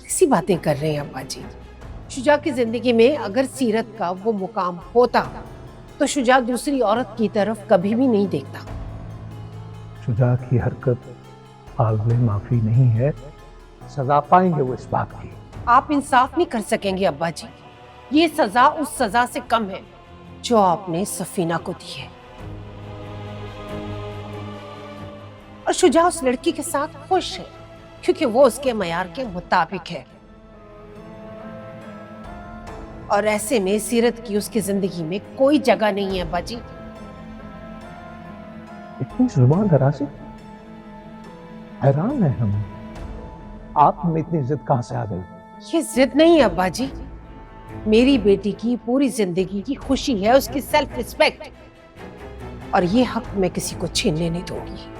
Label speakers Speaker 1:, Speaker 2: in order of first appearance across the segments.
Speaker 1: कैसी बातें कर रहे हैं अब्बा जी। शुजा की जिंदगी में अगर सीरत का वो मुकाम होता तो शुजा दूसरी औरत की तरफ कभी भी नहीं देखता।
Speaker 2: शुजा की हरकत काबिल माफी नहीं है, सजा पाएंगे वो इस बात की।
Speaker 1: आप इंसाफ नहीं कर सकेंगे अब्बा जी। ये सजा उस सजा से कम है जो आपने सफीना को दी है। और शुजा उस लड़की के साथ खुश है क्योंकि वो उसके मयार के मुताबिक है। और ऐसे में सीरत की उसकी जिंदगी में कोई जगह नहीं है अब्बा जी।
Speaker 2: इतनी जुबान दराजी, हैरान है हम। आप में इतनी जिद कहां से आ गई?
Speaker 1: ये जिद नहीं है अब्बा जी। मेरी बेटी की पूरी जिंदगी की खुशी है उसकी सेल्फ रिस्पेक्ट, और ये हक मैं किसी को छीनने नहीं दूंगी।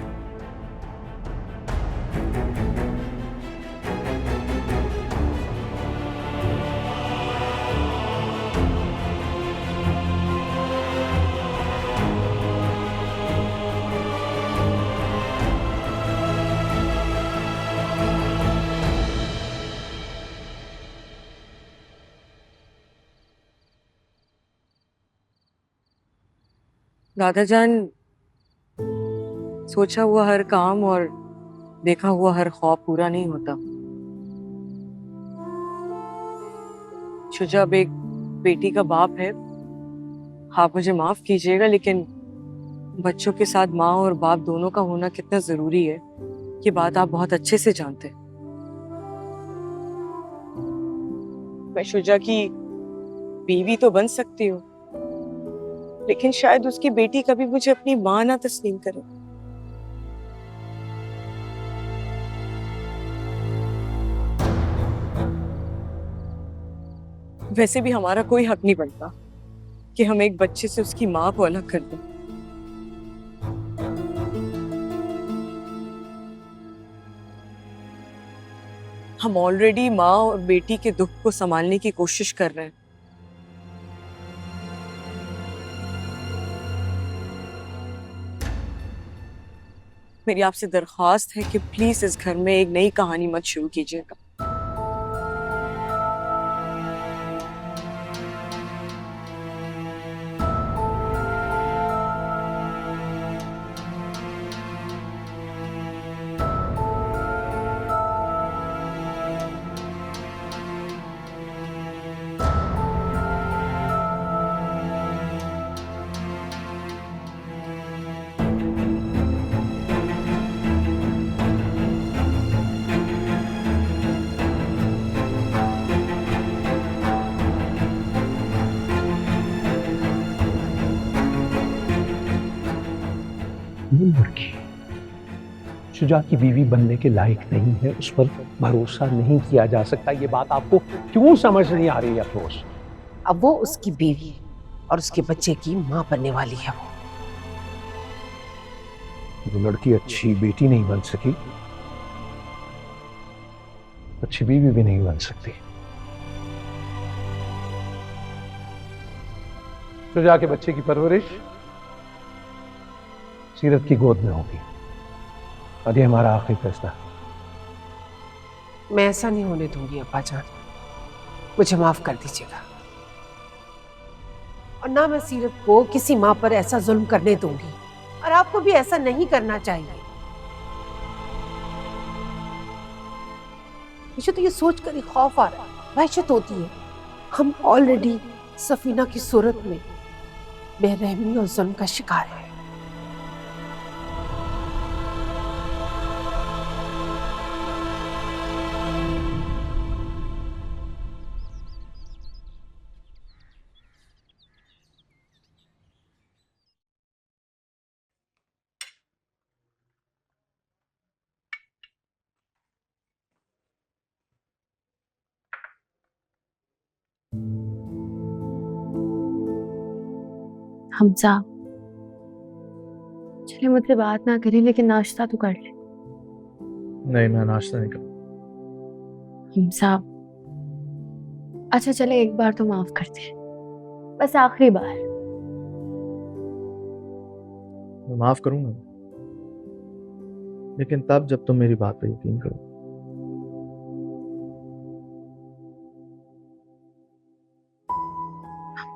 Speaker 3: दादाजान, सोचा हुआ हर काम और देखा हुआ हर ख्वाब पूरा नहीं होता। शुजा अब एक बेटी का बाप है। आप मुझे माफ कीजिएगा, लेकिन बच्चों के साथ माँ और बाप दोनों का होना कितना जरूरी है ये बात आप बहुत अच्छे से जानते हैं। मैं शुजा की बीवी तो बन सकती हूँ, लेकिन शायद उसकी बेटी कभी मुझे अपनी माँ ना तस्लीम करे। वैसे भी हमारा कोई हक नहीं बनता कि हम एक बच्चे से उसकी माँ को अलग कर दें। हम ऑलरेडी माँ और बेटी के दुख को संभालने की कोशिश कर रहे हैं। मेरी आपसे दरख्वास्त है कि प्लीज इस घर में एक नई कहानी मत शुरू कीजिएगा।
Speaker 2: ये लड़की शुजा की बीवी बनने के लायक नहीं है, उस पर भरोसा नहीं किया जा सकता। ये बात आपको क्यों समझ नहीं आ रही है अफरोज?
Speaker 1: अब वो उसकी बीवी है और उसके बच्चे की माँ बनने वाली है।
Speaker 2: वो लड़की अच्छी बेटी नहीं बन सकी, अच्छी बीवी भी नहीं बन सकती। शुजा के बच्चे की परवरिश सीरत की गोद में होगी, और ये हमारा आखिरी फैसला।
Speaker 1: मैं ऐसा नहीं होने दूंगी अब्बा जान, मुझे माफ कर दीजिएगा। और ना मैं सीरत को किसी माँ पर ऐसा जुल्म करने दूंगी, और आपको भी ऐसा नहीं करना चाहिए। मुझे तो ये सोचकर ही खौफ आ रहा है, वहशत होती है। हम ऑलरेडी सफीना की सूरत में बेरहमी और जुल्म का शिकार है।
Speaker 4: हमजा, चले मुझसे बात ना करें लेकिन नाश्ता तो कर ले।
Speaker 2: नहीं, मैं नाश्ता नहीं करूँ।
Speaker 4: हमजा, अच्छा चले एक बार तो माफ कर दे, बस आखिरी बार।
Speaker 5: मैं माफ करूंगा, लेकिन तब जब तुम मेरी बात पे यकीन करो।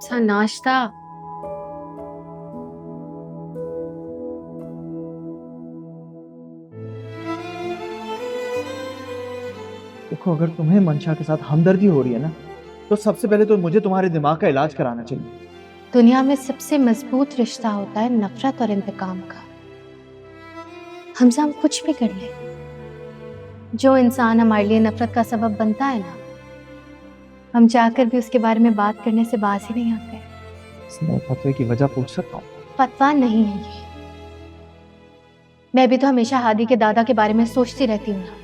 Speaker 4: सा नाश्ता।
Speaker 5: देखो, अगर तुम्हें मंशा के साथ हमदर्दी हो रही है ना, तो सबसे पहले तो मुझे तुम्हारे दिमाग का इलाज कराना चाहिए।
Speaker 4: दुनिया में सबसे मजबूत रिश्ता होता है नफरत और इंतकाम का। हमजा, हम कुछ भी कर ले, जो इंसान हमारे लिए नफरत का सबब बनता है ना, हम चाहकर भी उसके बारे में बात करने से बाज ही नहीं आते।
Speaker 5: मैं फतवे की वजह पूछ सकता हूँ?
Speaker 4: फतवा नहीं है ये। मैं भी तो हमेशा हादी के दादा के बारे में सोचती रहती हूँ ना,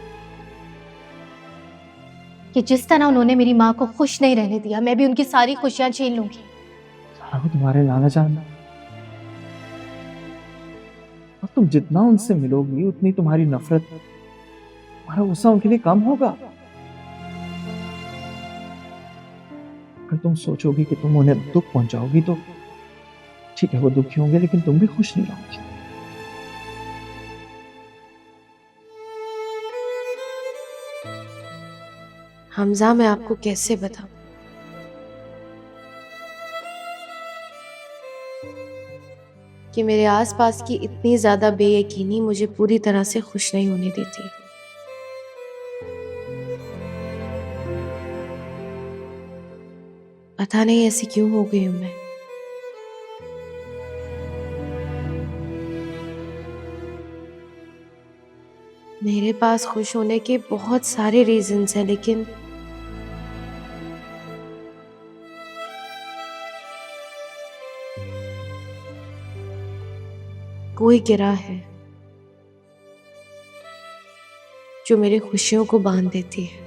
Speaker 4: कि जिस तरह उन्होंने मेरी माँ को खुश नहीं रहने दिया, मैं भी उनकी सारी खुशियां छीन लूंगी।
Speaker 5: तुम्हारे नाना जान, और तुम जितना उनसे मिलोगी उतनी तुम्हारी नफरत, तुम्हारा गुस्सा उनके लिए कम होगा। अगर तुम सोचोगी कि तुम उन्हें दुख पहुंचाओगी तो ठीक है, वो दुखी होंगे, लेकिन तुम भी खुश नहीं रहोगी।
Speaker 1: हमजा, मैं आपको कैसे बताऊं? कि मेरे आसपास की इतनी ज्यादा बेयकीनी मुझे पूरी तरह से खुश नहीं होने देती। पता नहीं ऐसी क्यों हो गई हूं मैं। मेरे पास खुश होने के बहुत सारे रीजंस हैं, लेकिन कोई गिरा है जो मेरी खुशियों को बांध देती है।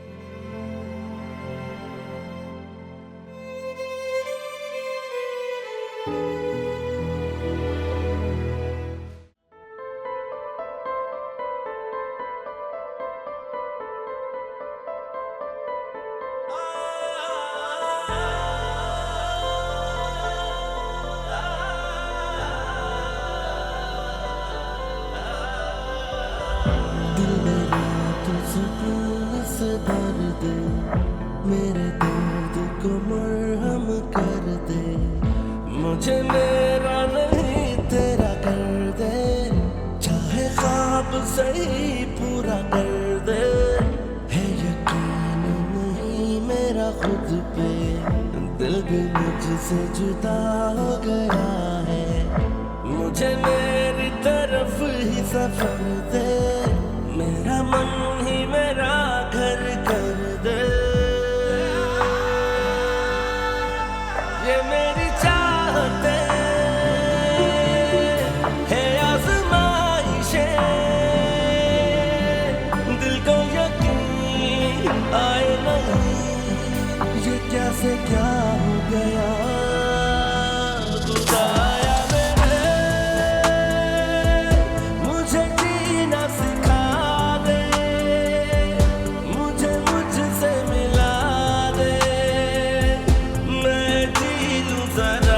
Speaker 6: मेरे दर्द को मरहम कर दे, मुझे मेरा नहीं तेरा कर दे, चाहे ख्वाब सही पूरा कर दे। है यकीन नहीं मेरा खुद पे, दिल भी मुझसे जुदा हो गया है, मुझे मेरी तरफ ही सफर दे, मेरा मन ही मेरा घर कर दे। ये मेरी चाहते है आज़माइशें, दिल को यकीन आए नहीं, ये क्या से क्या हो गया। खुदाया मेरे, मुझे जीना सिखा दे, मुझे मुझसे मिला दे, मैं जी लूं जरा।